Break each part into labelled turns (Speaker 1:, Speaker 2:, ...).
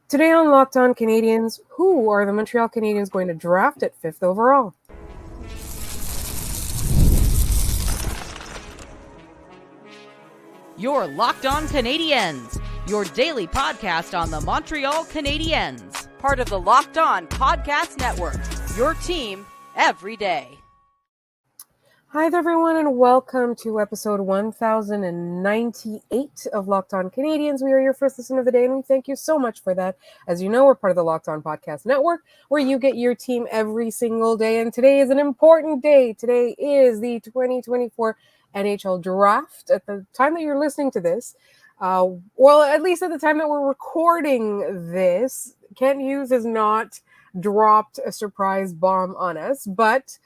Speaker 1: Today on Locked On Canadiens, who are the Montreal Canadiens going to draft at 5th overall?
Speaker 2: You're Locked On Canadiens, your daily podcast on the Montreal Canadiens, part of the Locked On Podcast Network, your team every day.
Speaker 1: Hi there, everyone, and welcome to episode 1098 of Locked On Canadiens. We are your first listen of the day, and we thank you so much for that. As you know, we're part of the Locked On Podcast Network, where you get your team every single day, and today is an important day. Today is the 2024 NHL Draft. At the time that you're listening to this, well, at least at the time that we're recording this, Kent Hughes has not dropped a surprise bomb on us, but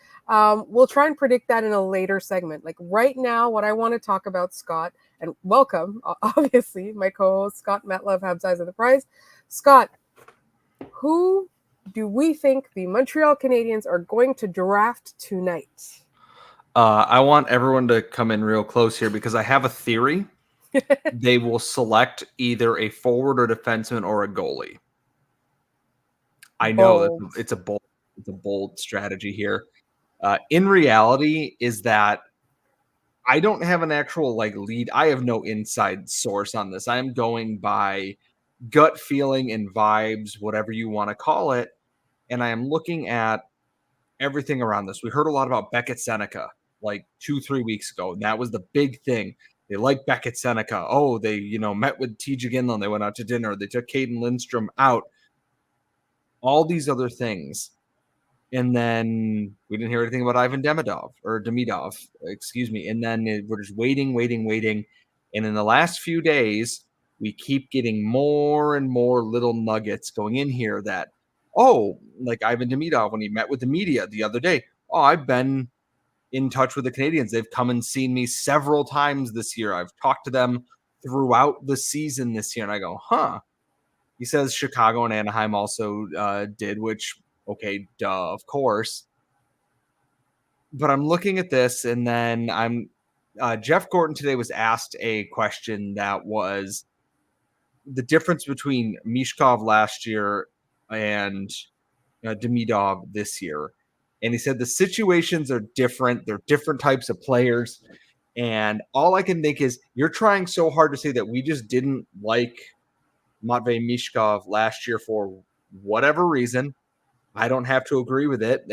Speaker 1: we'll try and predict that in a later segment. Like right now, what I want to talk about, Scott, and welcome, obviously, my co-host, Scott Matlove, Habs Eyes of the Prize. Scott, who do we think the Montreal Canadiens are going to draft tonight?
Speaker 3: I want everyone to come in real close here because I have a theory. They will select either a forward or defenseman or a goalie. I know it's a bold strategy here. In reality, is that I don't have an actual lead. I have no inside source on this. I am going by gut feeling and vibes, whatever you want to call it. And I am looking at everything around this. We heard a lot about Beckett Seneca like 2-3 weeks ago, and that was the big thing. They like Beckett Seneca. Oh, they met with TJ Ginlin. They went out to dinner. They took Caden Lindstrom out. All these other things. And then we didn't hear anything about Ivan Demidov. And then we're just waiting. And in the last few days, we keep getting more and more little nuggets going in here that, like Ivan Demidov, when he met with the media the other day, I've been in touch with the Canadiens. They've come and seen me several times this year. I've talked to them throughout the season this year. And I go, He says Chicago and Anaheim also did, which, okay, duh, of course. But I'm looking at this, and then Jeff Gordon today was asked a question that was the difference between Mishkov last year and Demidov this year. And he said the situations are different. They're different types of players. And all I can think is you're trying so hard to say that we just didn't like Matvei Mishkov last year for whatever reason. I don't have to agree with it.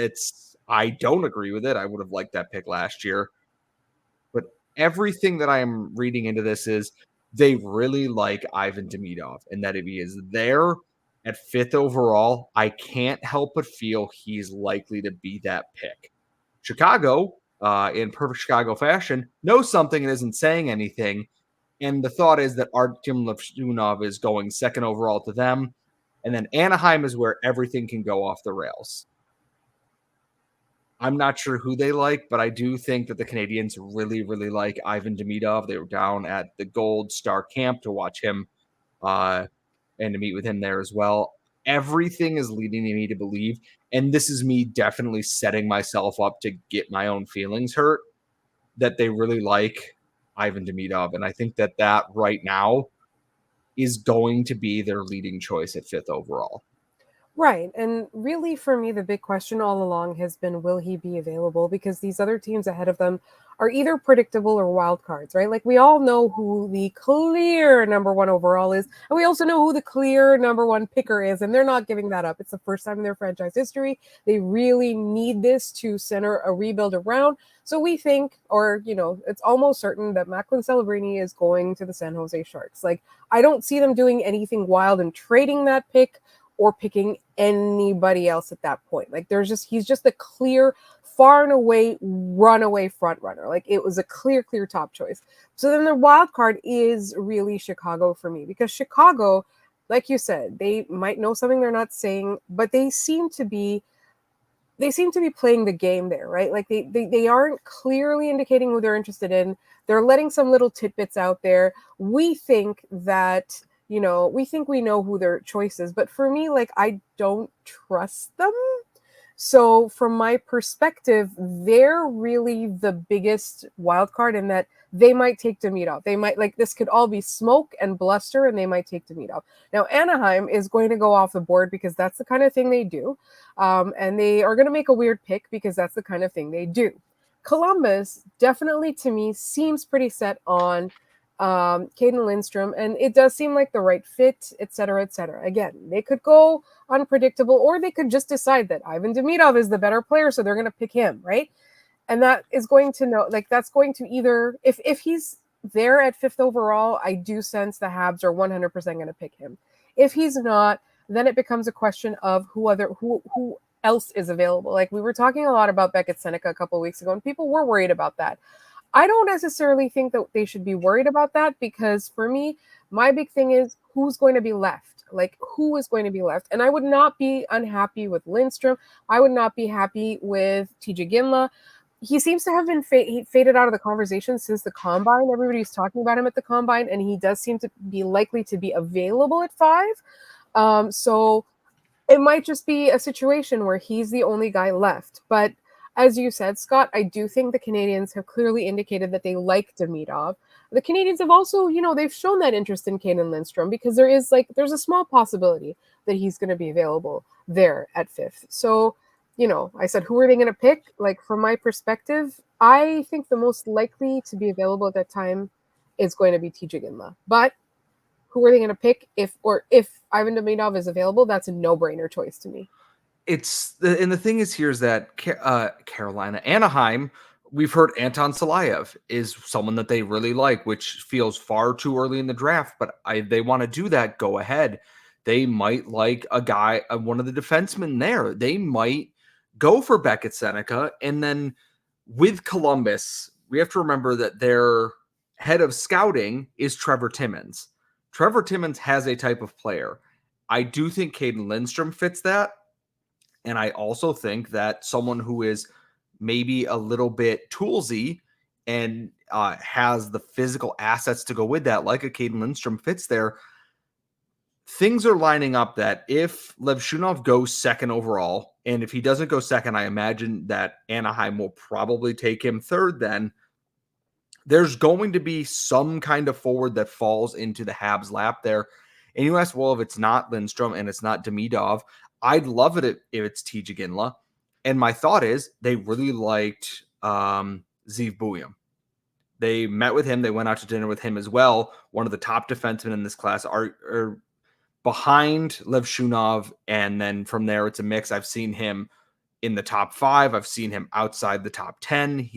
Speaker 3: I don't agree with it. I would have liked that pick last year. But everything that I am reading into this is they really like Ivan Demidov, and that if he is there at 5th overall, I can't help but feel he's likely to be that pick. Chicago, in perfect Chicago fashion, knows something and isn't saying anything. And the thought is that Artem Levshunov is going 2nd overall to them. And then Anaheim is where everything can go off the rails. I'm not sure who they like, but I do think that the Canadiens really, really like Ivan Demidov. They were down at the Gold Star camp to watch him and to meet with him there as well. Everything is leading me to believe, and this is me definitely setting myself up to get my own feelings hurt, that they really like Ivan Demidov. And I think that right now is going to be their leading choice at 5th overall.
Speaker 1: Right. And really, for me, the big question all along has been, will he be available? Because these other teams ahead of them are either predictable or wild cards, right? Like, we all know who the clear number one overall is. And we also know who the clear number one picker is. And they're not giving that up. It's the first time in their franchise history. They really need this to center a rebuild around. So we think, or, it's almost certain that Macklin Celebrini is going to the San Jose Sharks. Like, I don't see them doing anything wild and trading that pick or picking anybody else at that point. Like, he's just the clear, far and away runaway front runner. Like, it was a clear top choice. So then the wild card is really Chicago for me, because Chicago, like you said, they might know something they're not saying, but they seem to be playing the game there, right? Like they aren't clearly indicating who they're interested in. They're letting some little tidbits out there. We think that, we know who their choice is, but for me, like, I don't trust them. So from my perspective, they're really the biggest wild card in that they might take Demidov. They might, like, this could all be smoke and bluster, and they might take Demidov. Now, Anaheim is going to go off the board because that's the kind of thing they do. And they are going to make a weird pick because that's the kind of thing they do. Columbus definitely, to me, seems pretty set on Caden Lindstrom, and it does seem like the right fit, et cetera, et cetera. Again, they could go unpredictable, or they could just decide that Ivan Demidov is the better player, so they're going to pick him, right? And that is going to that's going to either, if he's there at 5th overall, I do sense the Habs are 100% going to pick him. If he's not, then it becomes a question of who else is available. Like, we were talking a lot about Beckett Seneca a couple of weeks ago, and people were worried about that. I don't necessarily think that they should be worried about that, because for me, my big thing is who's going to be left. Like, who is going to be left? And I would not be unhappy with Lindstrom. I would not be happy with TJ Ginla. He seems to have been faded out of the conversation since the Combine. Everybody's talking about him at the Combine, and he does seem to be likely to be available at 5. So it might just be a situation where he's the only guy left. But as you said, Scott, I do think the Canadiens have clearly indicated that they like Demidov. The Canadiens have also, they've shown that interest in Caden Lindstrom, because there's a small possibility that he's going to be available there at 5th. So, I said, who are they going to pick? Like, from my perspective, I think the most likely to be available at that time is going to be TJ Ginla. But who are they going to pick if Ivan Demidov is available? That's a no-brainer choice to me.
Speaker 3: And the thing is here is that Carolina, Anaheim, we've heard Anton Salayev is someone that they really like, which feels far too early in the draft, but they want to do that, go ahead. They might like a guy, one of the defensemen there. They might go for Beckett Seneca. And then with Columbus, we have to remember that their head of scouting is Trevor Timmons. Trevor Timmons has a type of player. I do think Caden Lindstrom fits that. And I also think that someone who is maybe a little bit toolsy and has the physical assets to go with that, like a Caden Lindstrom, fits there. Things are lining up that if Levshunov goes 2nd overall, and if he doesn't go 2nd, I imagine that Anaheim will probably take him 3rd then. There's going to be some kind of forward that falls into the Habs' lap there. And you ask, well, if it's not Lindstrom and it's not Demidov, I'd love it if it's TJ Ginla. And my thought is they really liked Zeev Buium. They met with him. They went out to dinner with him as well. One of the top defensemen in this class are behind Levshunov. And then from there, it's a mix. I've seen him in the top 5. I've seen him outside the top 10.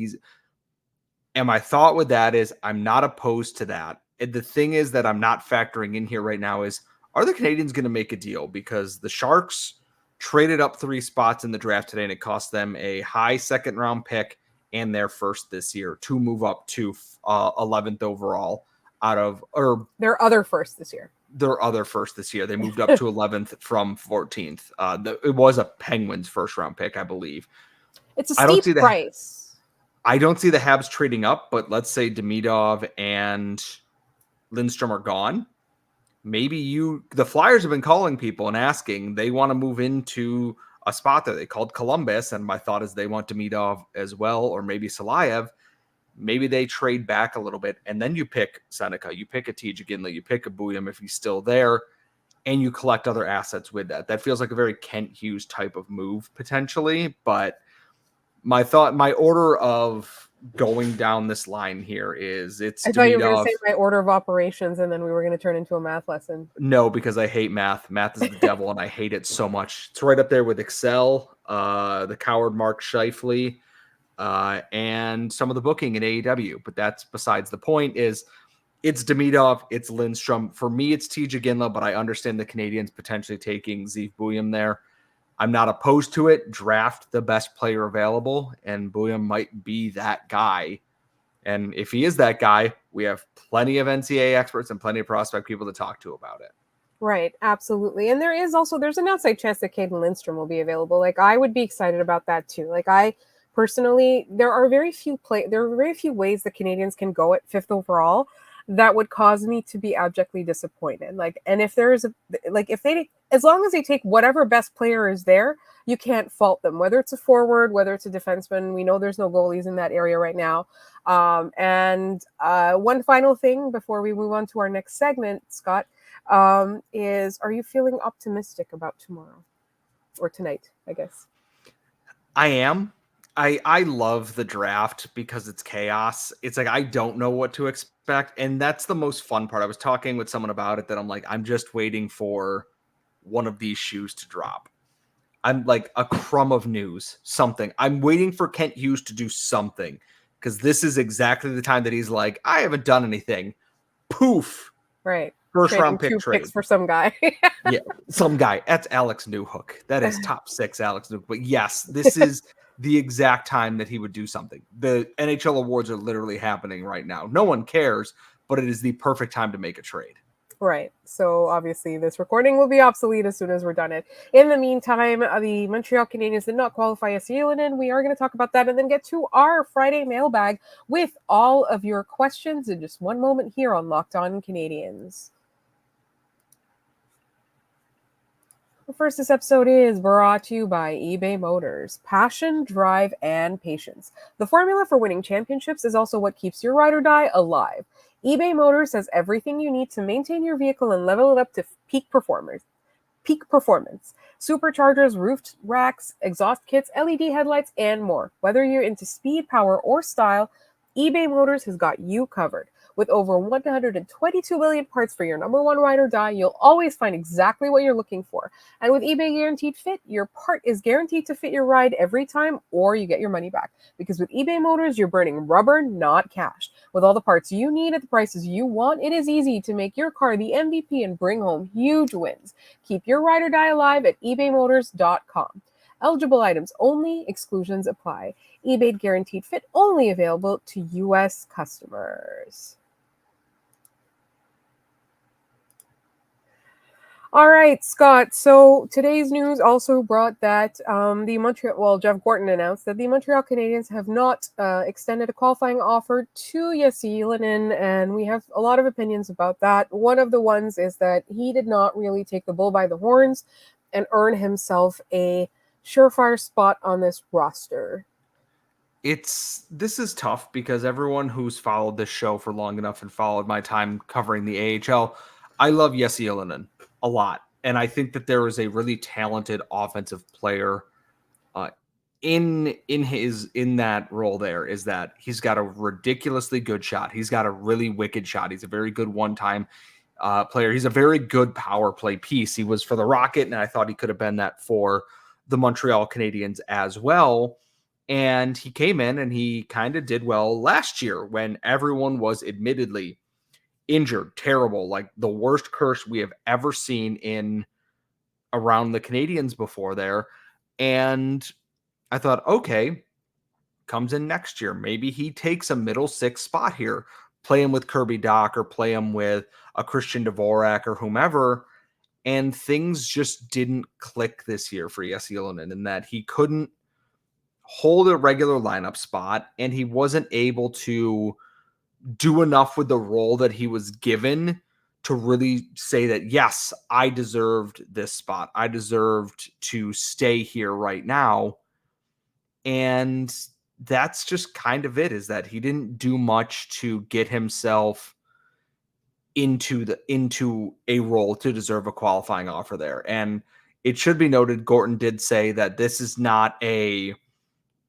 Speaker 3: And my thought with that is I'm not opposed to that. And the thing is that I'm not factoring in here right now is, are the Canadiens going to make a deal? Because the Sharks traded up 3 spots in the draft today, and it cost them a high 2nd-round pick and their first this year to move up to 11th overall
Speaker 1: their other first this year.
Speaker 3: Their other first this year. They moved up to 11th from 14th. It was a Penguins first-round pick, I believe.
Speaker 1: It's a steep price.
Speaker 3: I don't see the Habs trading up, but let's say Demidov and Lindstrom are gone. Maybe the Flyers have been calling people and asking, they want to move into a spot there. They called Columbus, and my thought is they want Demidov as well, or maybe Salayev. Maybe they trade back a little bit, and then you pick Seneca, you pick a TJ Ginla, you pick a Buium if he's still there, and you collect other assets with that. That feels like a very Kent Hughes type of move potentially, but my order of going down this line here is it's
Speaker 1: I thought you were going to say my order of operations, and then we were going to turn into a math lesson.
Speaker 3: No, because I hate math. Math is the devil, and I hate it so much. It's right up there with Excel, the coward Mark Scheifele, and some of the booking in AEW. But that's besides the point. Is it's Demidov, it's Lindstrom. For me, it's TJ Ginla, but I understand the Canadiens potentially taking Zeev Buium there. I'm not opposed to it. Draft the best player available, and Buium might be that guy. And if he is that guy, we have plenty of NCAA experts and plenty of prospect people to talk to about it.
Speaker 1: Right, absolutely. And there's an outside chance that Caden Lindstrom will be available. Like, I would be excited about that too. Like, I personally, there are very few ways the Canadiens can go at 5th overall that would cause me to be abjectly disappointed. Like, and if as long as they take whatever best player is there, you can't fault them, whether it's a forward, whether it's a defenseman. We know there's no goalies in that area right now. And one final thing before we move on to our next segment, Scott, is, are you feeling optimistic about tomorrow or tonight, I guess?
Speaker 3: I am. I love the draft because it's chaos. It's like I don't know what to expect, and that's the most fun part. I was talking with someone about it that I'm like, I'm just waiting for one of these shoes to drop. I'm like a crumb of news, something. I'm waiting for Kent Hughes to do something because this is exactly the time that he's like, I haven't done anything. Poof.
Speaker 1: Right.
Speaker 3: First
Speaker 1: Trading
Speaker 3: round pick
Speaker 1: two
Speaker 3: trade
Speaker 1: picks for some guy.
Speaker 3: Yeah, some guy. That's Alex Newhook. That is top 6 Alex Newhook. But yes, this is the exact time that he would do something. The NHL awards are literally happening right now. No one cares, but it is the perfect time to make a trade.
Speaker 1: Right. So obviously this recording will be obsolete as soon as we're done it. In the meantime, the Montreal Canadiens did not qualify as Yelena. We are going to talk about that and then get to our Friday mailbag with all of your questions in just one moment here on Locked On Canadiens. First, this episode is brought to you by eBay Motors. Passion, drive, and patience. The formula for winning championships is also what keeps your ride or die alive. eBay Motors has everything you need to maintain your vehicle and level it up to peak performance. Superchargers, roof racks, exhaust kits, LED headlights, and more. Whether you're into speed, power, or style, eBay Motors has got you covered. With over 122 million parts for your number one ride or die, you'll always find exactly what you're looking for. And with eBay Guaranteed Fit, your part is guaranteed to fit your ride every time, or you get your money back. Because with eBay Motors, you're burning rubber, not cash. With all the parts you need at the prices you want, it is easy to make your car the MVP and bring home huge wins. Keep your ride or die alive at ebaymotors.com. Eligible items only, exclusions apply. eBay Guaranteed Fit only available to U.S. customers. All right, Scott. So today's news also brought that Jeff Gorton announced that the Montreal Canadiens have not extended a qualifying offer to Jesse Ylönen, and we have a lot of opinions about that. One of the ones is that he did not really take the bull by the horns and earn himself a surefire spot on this roster.
Speaker 3: This is tough because everyone who's followed this show for long enough and followed my time covering the AHL, I love Jesse Ylönen a lot. And I think that there is a really talented offensive player in that role there, is that he's got a ridiculously good shot. He's got a really wicked shot. He's a very good one-time player. He's a very good power play piece. He was for the Rocket, and I thought he could have been that for the Montreal Canadiens as well. And he came in and he kind of did well last year when everyone was admittedly injured, terrible, like the worst curse we have ever seen in around the Canadiens before there. And I thought, okay, comes in next year. Maybe he takes a middle 6 spot here, play him with Kirby Dach or play him with a Christian Dvorak or whomever. And things just didn't click this year for Jesse Ylönen in that he couldn't hold a regular lineup spot and he wasn't able to do enough with the role that he was given to really say that, yes, I deserved this spot. I deserved to stay here right now. And that's just kind of it, is that he didn't do much to get himself into a role to deserve a qualifying offer there. And it should be noted, Gorton did say that this is not a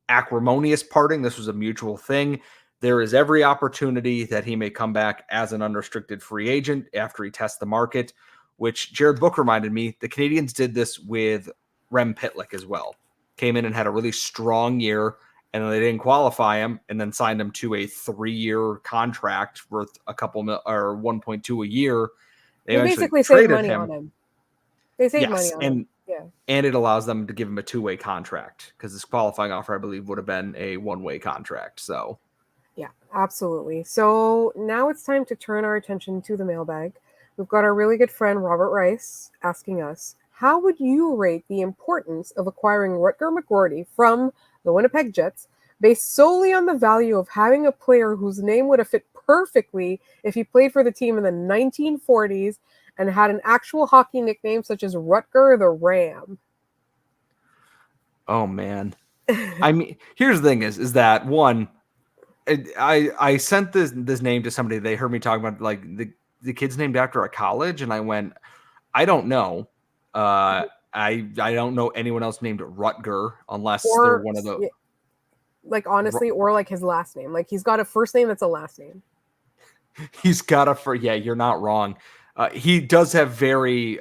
Speaker 3: acrimonious parting. This was a mutual thing. There is every opportunity that he may come back as an unrestricted free agent after he tests the market, which Jared Book reminded me, the Canadiens did this with Rem Pitlick as well. Came in and had a really strong year, and then they didn't qualify him, and then signed him to a 3-year contract worth a couple or 1.2 a year.
Speaker 1: They basically saved money on him. They saved money on him. Yeah.
Speaker 3: And it allows them to give him a 2-way contract because this qualifying offer, I believe, would have been a 1-way contract. So,
Speaker 1: yeah, absolutely. So now it's time to turn our attention to the mailbag. We've got our really good friend Robert Rice asking us, how would you rate the importance of acquiring Rutger McGordy from the Winnipeg Jets based solely on the value of having a player whose name would have fit perfectly if he played for the team in the 1940s and had an actual hockey nickname such as Rutger the Ram?
Speaker 3: Oh man. I mean, here's the thing is that one, I sent this name to somebody. They heard me talking about like the kid's named after a college, and I went, I don't know. I don't know anyone else named Rutger unless they're
Speaker 1: Or
Speaker 3: one of the
Speaker 1: like honestly, or like his last name. Like he's got a first name that's a last name.
Speaker 3: He's got yeah, you're not wrong. He does have very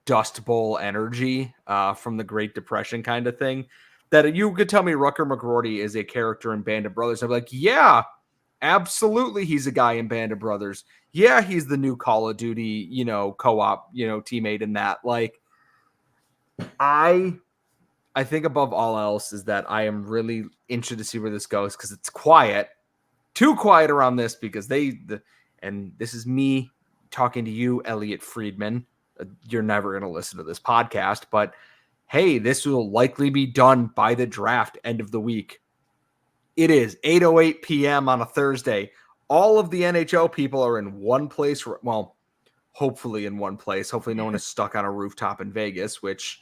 Speaker 3: Dust Bowl energy from the Great Depression kind of thing. That you could tell me Rger Mordi is a character in Band of Brothers. I'm like, yeah, absolutely, he's a guy in Band of Brothers. Yeah, he's the new Call of Duty, co-op, teammate in that. Like, I think above all else is that I am really interested to see where this goes because it's quiet, too quiet around this because and this is me talking to you, Elliot Friedman. You're never going to listen to this podcast, but hey, this will likely be done by the draft end of the week. It is 8:08 p.m. on a Thursday. All of the NHL people are in one place. Well, hopefully in one place. Hopefully no one is stuck on a rooftop in Vegas, which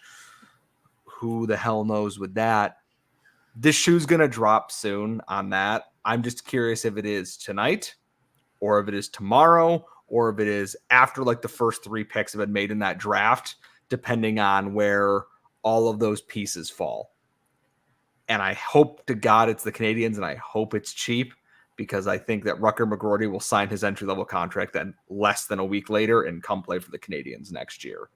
Speaker 3: who the hell knows with that. This shoe's going to drop soon on that. I'm just curious if it is tonight or if it is tomorrow or if it is after like the first 3 picks have been made in that draft, depending on where all of those pieces fall. And I hope to God it's the Canadiens, and I hope it's cheap because I think that Rger Mordi will sign his entry-level contract then less than a week later and come play for the Canadiens next year.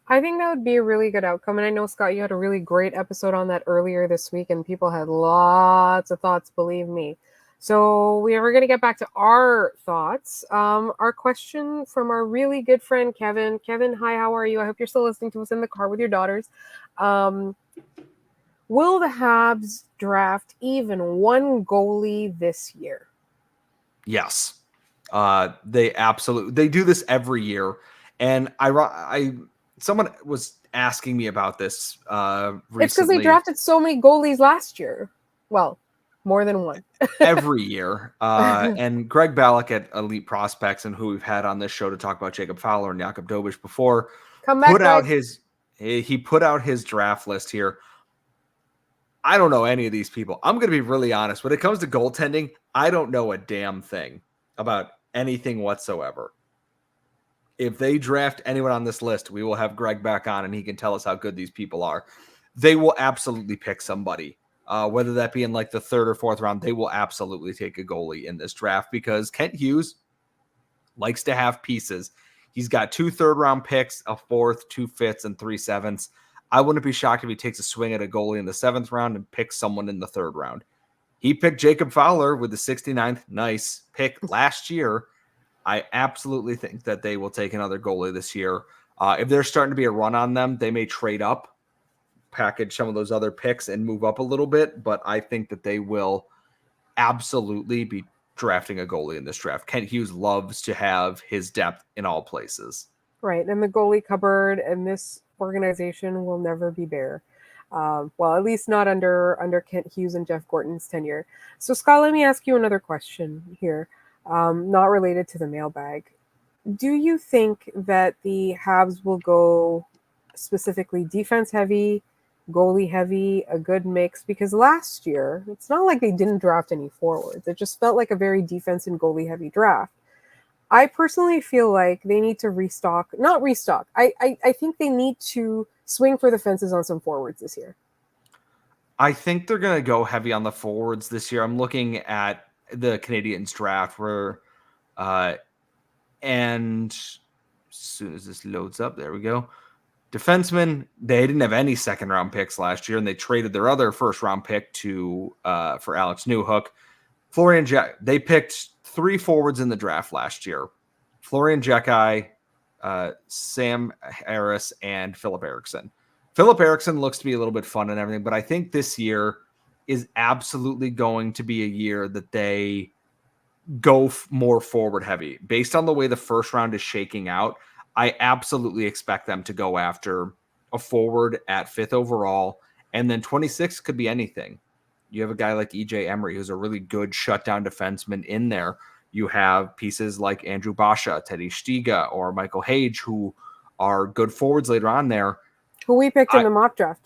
Speaker 1: I think that would be a really good outcome. And I know, Scott, you had a really great episode on that earlier this week, and people had lots of thoughts, believe me. So we are going to get back to our thoughts. Our question from our really good friend, Kevin. Kevin, hi, how are you? I hope you're still listening to us in the car with your daughters. Will the Habs draft even one goalie this year?
Speaker 3: Yes. They do this every year. And someone was asking me about this recently.
Speaker 1: It's because they drafted so many goalies last year. Well, more than one.
Speaker 3: Every year. And Greg Ballack at Elite Prospects, and who we've had on this show to talk about Jacob Fowler and Jakub Dobeš before, put out his draft list here. I don't know any of these people. I'm going to be really honest. When it comes to goaltending, I don't know a damn thing about anything whatsoever. If they draft anyone on this list, we will have Greg back on and he can tell us how good these people are. They will absolutely pick somebody, whether that be in like the 3rd or 4th round. They will absolutely take a goalie in this draft because Kent Hughes likes to have pieces. He's got 2 third-round picks, a 4th, 2 5ths, and 3 7ths. I wouldn't be shocked if he takes a swing at a goalie in the 7th round and picks someone in the 3rd round. He picked Jacob Fowler with the 69th nice pick last year. I absolutely think that they will take another goalie this year. If there's starting to be a run on them, they may trade up, package some of those other picks, and move up a little bit. But I think that they will absolutely be drafting a goalie in this draft. Kent Hughes loves to have his depth in all places.
Speaker 1: Right, and the goalie cupboard and this organization will never be bare. Well, at least not under Kent Hughes and Jeff Gorton's tenure. So, Scott, let me ask you another question here, not related to the mailbag. Do you think that the Habs will go specifically defense heavy, goalie heavy, a good mix? Because last year, it's not like they didn't draft any forwards. It just felt like a very defense and goalie heavy draft. I personally feel like they need to not restock. I think they need to swing for the fences on some forwards this year.
Speaker 3: I think they're going to go heavy on the forwards this year. I'm looking at the Canadiens draft and as soon as this loads up, there we go. Defensemen, they didn't have any 2nd-round picks last year, and they traded their other 1st-round pick for Alex Newhook. They picked 3 forwards in the draft last year. Florian Jecki, Sam Harris, and Philip Eriksson. Philip Eriksson looks to be a little bit fun and everything, but I think this year is absolutely going to be a year that they go more forward heavy. Based on the way the 1st round is shaking out, I absolutely expect them to go after a forward at 5th overall, and then 26 could be anything. You have a guy like EJ Emery, who's a really good shutdown defenseman in there. You have pieces like Andrew Basha, Teddy Stiga, or Michael Hage, who are good forwards later on there.
Speaker 1: Who we picked in the mock draft.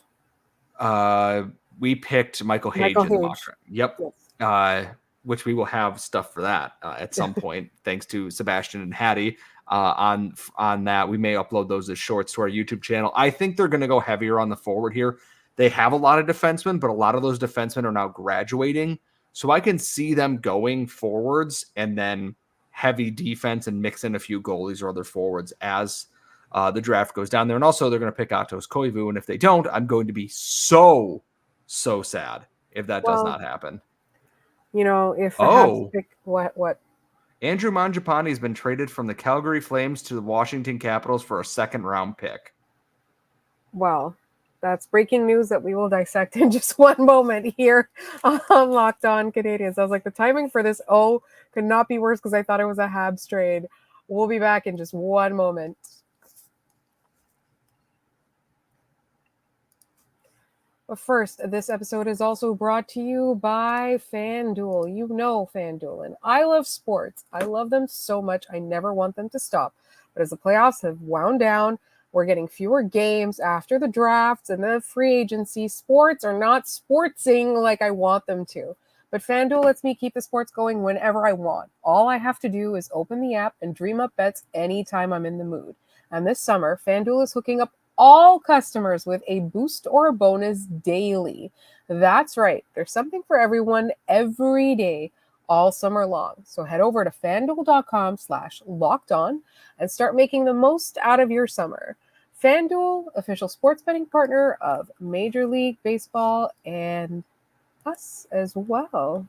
Speaker 3: We picked Michael Hage in the mock draft. Yep.
Speaker 1: Yes.
Speaker 3: Which we will have stuff for that at some point, thanks to Sebastian and Hattie on that. We may upload those as shorts to our YouTube channel. I think they're going to go heavier on the forward here. They have a lot of defensemen, but a lot of those defensemen are now graduating. So I can see them going forwards and then heavy defense and mix in a few goalies or other forwards as the draft goes down there. And also they're going to pick Atos Koivu. And if they don't, I'm going to be so sad if that does not happen.
Speaker 1: You know, if the Habs pick what?
Speaker 3: Andrew Mangiapane has been traded from the Calgary Flames to the Washington Capitals for a second-round pick.
Speaker 1: Well, that's breaking news that we will dissect in just one moment here on Locked On Canadiens. I was like, the timing for this could not be worse because I thought it was a Habs trade. We'll be back in just one moment. But first, this episode is also brought to you by FanDuel. You know FanDuel, and I love sports. I love them so much. I never want them to stop. But as the playoffs have wound down, we're getting fewer games after the drafts and the free agency. Sports are not sportsing like I want them to. But FanDuel lets me keep the sports going whenever I want. All I have to do is open the app and dream up bets anytime I'm in the mood. And this summer, FanDuel is hooking up all customers with a boost or a bonus daily. That's right. There's something for everyone every day, all summer long. So head over to FanDuel.com/lockedon and start making the most out of your summer. FanDuel, official sports betting partner of Major League Baseball and us as well.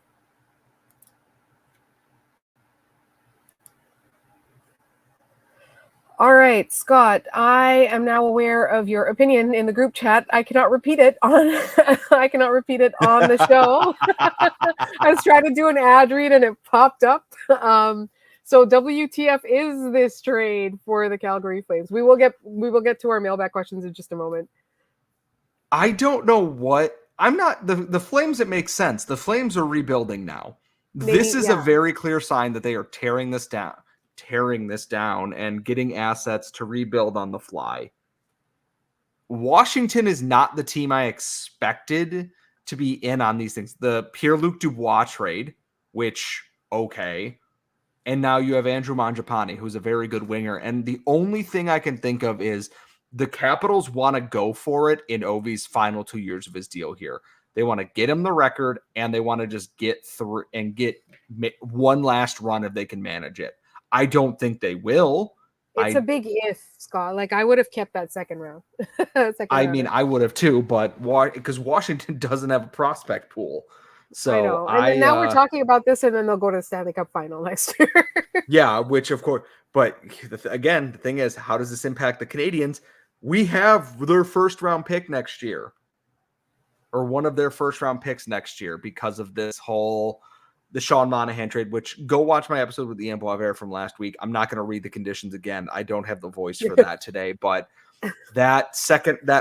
Speaker 1: All right, Scott, I am now aware of your opinion in the group chat. I cannot repeat it on the show. I was trying to do an ad read and it popped up. So WTF is this trade for the Calgary Flames? We will get to our mailbag questions in just a moment.
Speaker 3: I don't know what. I'm not the Flames. It makes sense. The Flames are rebuilding now. This is a very clear sign that they are tearing this down and getting assets to rebuild on the fly. Washington is not the team I expected to be in on these things. The Pierre-Luc Dubois trade, which, okay. And now you have Andrew Mangiapane, who's a very good winger. And the only thing I can think of is the Capitals want to go for it in Ovi's final 2 years of his deal here. They want to get him the record, and they want to just get through and get one last run if they can manage it. I don't think they will.
Speaker 1: It's a big if, Scott. Like, I would have kept that second round.
Speaker 3: I would have too, but because Washington doesn't have a prospect pool. So
Speaker 1: I know. And then now we're talking about this, and then they'll go to the Stanley Cup final next year.
Speaker 3: Yeah, which of course. But again, the thing is, how does this impact the Canadiens? We have their first round pick next year, or one of their first round picks next year because of this whole the Sean Monahan trade, which go watch my episode with Ian Boisvert from last week. I'm not going to read the conditions again. I don't have the voice for that today, but that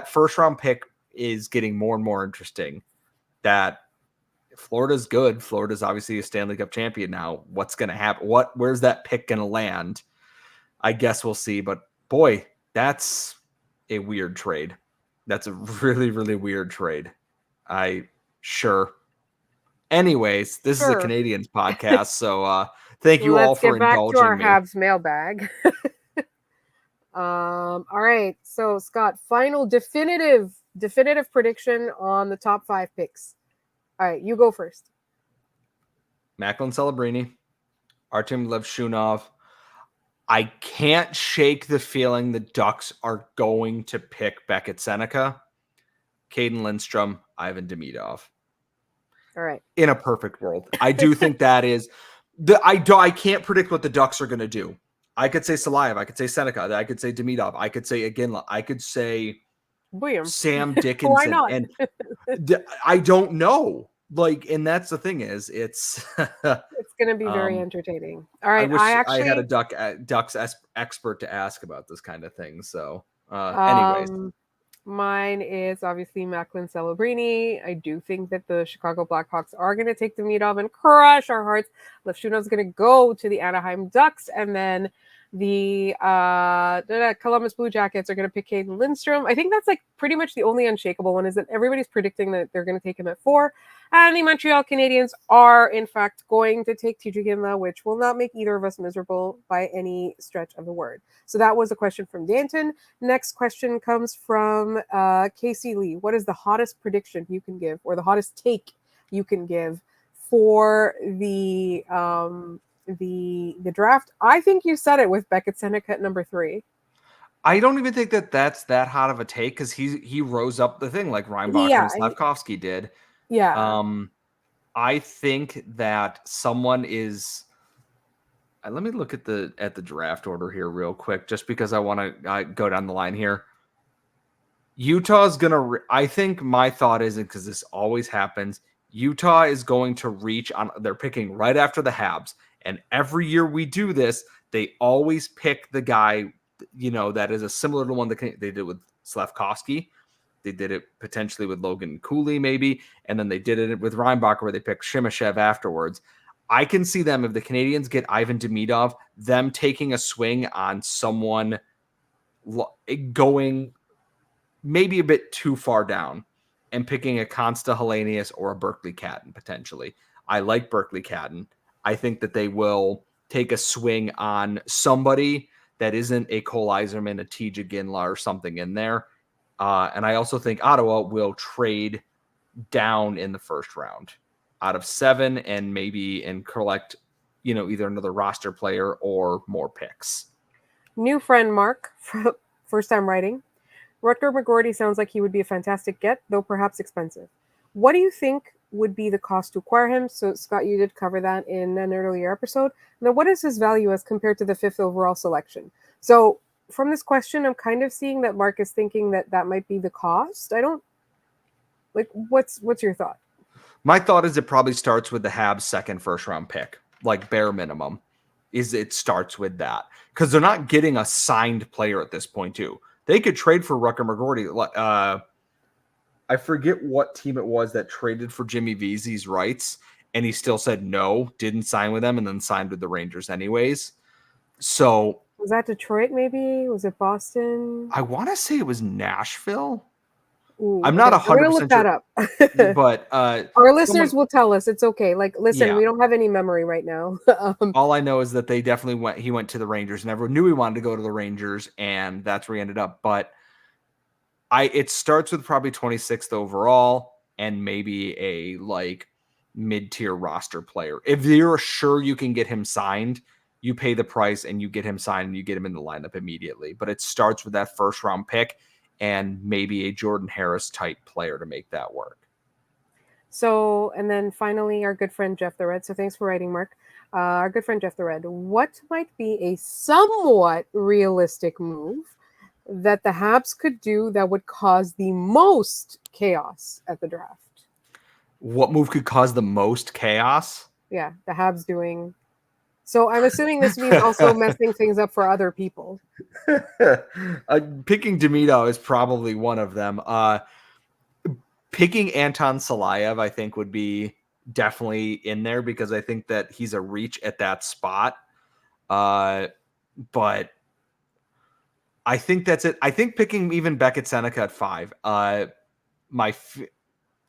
Speaker 3: first round pick is getting more and more interesting. That Florida's good. Florida's obviously a Stanley Cup champion now. What's going to happen? Where's that pick going to land? I guess we'll see, but boy, that's a weird trade. That's a really, really weird trade. Sure. Anyways, this is a Canadiens podcast, so thank you all for indulging me.
Speaker 1: Let's get back to our Habs mailbag. All right, so Scott, final definitive prediction on the top 5 picks. All right, you go first.
Speaker 3: Macklin Celebrini, Artem Levshunov. I can't shake the feeling the Ducks are going to pick Beckett Seneca, Caden Lindstrom, Ivan Demidov.
Speaker 1: All right.
Speaker 3: In a perfect world. I do think that is I can't predict what the Ducks are going to do. I could say Salayev. I could say Seneca. I could say Demidov. I could say Iginla. I could say
Speaker 1: William.
Speaker 3: Sam Dickinson.
Speaker 1: Why not?
Speaker 3: And I don't know. And that's the thing is it's
Speaker 1: going to be very entertaining. All right.
Speaker 3: I had a Ducks expert to ask about this kind of thing. So anyways.
Speaker 1: Mine is obviously Macklin Celebrini. I do think that the Chicago Blackhawks are going to take Demidov and crush our hearts. Levshunov's going to go to the Anaheim Ducks. And then The Columbus Blue Jackets are going to pick Caden Lindstrom. I think that's like pretty much the only unshakable one, is that everybody's predicting that they're going to take him at 4. And the Montreal Canadiens are, in fact, going to take TJ Gimla, which will not make either of us miserable by any stretch of the word. So that was a question from Danton. Next question comes from Casey Lee. What is the hottest prediction you can give, or the hottest take you can give for the draft? I think you said it with Beckett Seneca at number 3.
Speaker 3: I don't even think that's that hot of a take, because he rose up the thing like Reinbacher and Slavkovsky did.
Speaker 1: Yeah.
Speaker 3: I think that someone is. Let me look at the draft order here real quick, just because I want to go down the line here. Utah's gonna. I think my thought is, because this always happens, Utah is going to reach on. They're picking right after the Habs, and every year we do this, they always pick the guy, that is a similar to one that they did with Slavkovsky. They did it potentially with Logan Cooley, maybe, and then they did it with Reinbacher, where they picked Shimashev afterwards. I can see them, if the Canadiens get Ivan Demidov, them taking a swing on someone going maybe a bit too far down and picking a Consta Hellenius or a Berkeley Catton potentially. I like Berkeley Catton. I think that they will take a swing on somebody that isn't a Cole Yzerman, a TJ Ginla, or something in there. And I also think Ottawa will trade down in the first round out of 7 and collect, either another roster player or more picks.
Speaker 1: New friend Mark, first time writing. Rutger Mccordi sounds like he would be a fantastic get, though perhaps expensive. What do you think would be the cost to acquire him? So, Scott, you did cover that in an earlier episode. Now, what is his value as compared to the 5th overall selection? So, from this question, I'm kind of seeing that Mark is thinking that might be the cost. I don't like. What's your thought?
Speaker 3: My thought is it probably starts with the Habs' second first-round pick, like bare minimum. Is it starts with that, because they're not getting a signed player at this point too. They could trade for Rutger Mccordi. I forget what team it was that traded for Jimmy Vesey's rights, and he still said no, didn't sign with them, and then signed with the Rangers anyways. So
Speaker 1: was that Detroit? Maybe was it Boston?
Speaker 3: I want to say it was Nashville.
Speaker 1: Ooh,
Speaker 3: I'm not 100% sure.
Speaker 1: Look that up.
Speaker 3: But
Speaker 1: our listeners will tell us. It's okay. Like, listen,
Speaker 3: Yeah.
Speaker 1: We don't have any memory right now.
Speaker 3: All I know is that they definitely he went to the Rangers, and everyone knew he wanted to go to the Rangers, and that's where he ended up. But it starts with probably 26th overall and maybe a mid-tier roster player. If you're sure you can get him signed, you pay the price and you get him signed and you get him in the lineup immediately. But it starts with that first round pick and maybe a Jordan Harris type player to make that work.
Speaker 1: So, and then finally, our good friend Jeff the Red. So thanks for writing, Mark. Our good friend Jeff the Red. What might be a somewhat realistic move that the Habs could do that would cause the most chaos at the draft?
Speaker 3: What move could cause the most chaos?
Speaker 1: Yeah, the Habs doing. So I'm assuming this means also messing things up for other people.
Speaker 3: Picking Demidov is probably one of them. Picking Anton Salayev, I think, would be definitely in there, because I think that he's a reach at that spot. But I think that's it. I think picking even Beckett Seneca at 5.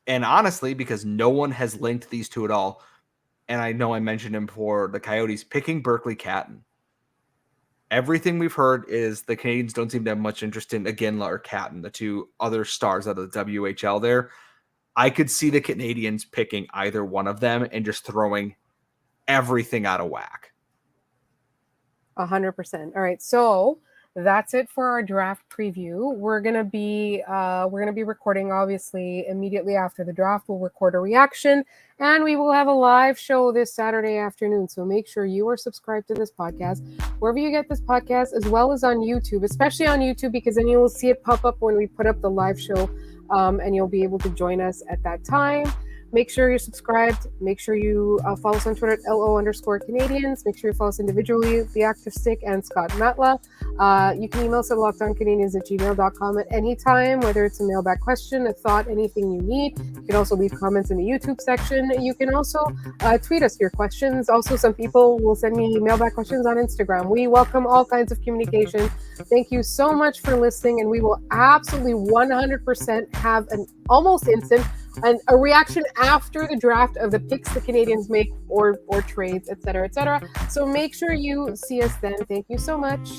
Speaker 3: And honestly, because no one has linked these two at all, and I know I mentioned him for the Coyotes, picking Berkeley Catton. Everything we've heard is the Canadiens don't seem to have much interest in Ginla or Catton, the two other stars out of the WHL there. I could see the Canadiens picking either one of them and just throwing everything out of whack.
Speaker 1: 100%. All right, so that's it for our draft preview. We're gonna be recording obviously immediately after the draft. We'll record a reaction, and we will have a live show this Saturday afternoon. So make sure you are subscribed to this podcast wherever you get this podcast, as well as on YouTube, especially on YouTube, because then you will see it pop up when we put up the live show, and you'll be able to join us at that time. Make sure you're subscribed. Make sure you follow us on Twitter at LO_Canadiens. Make sure you follow us individually, The Active Stick and Scott Matla. You can email us at lockedoncanadiens@gmail.com at any time, whether it's a mailbag question, a thought, anything you need. You can also leave comments in the YouTube section. You can also tweet us your questions. Also, some people will send me mailbag questions on Instagram. We welcome all kinds of communication. Thank you so much for listening, and we will absolutely 100% have an almost instant and a reaction after the draft of the picks the Canadiens make or trades, etc., etc. So make sure you see us then. Thank you so much.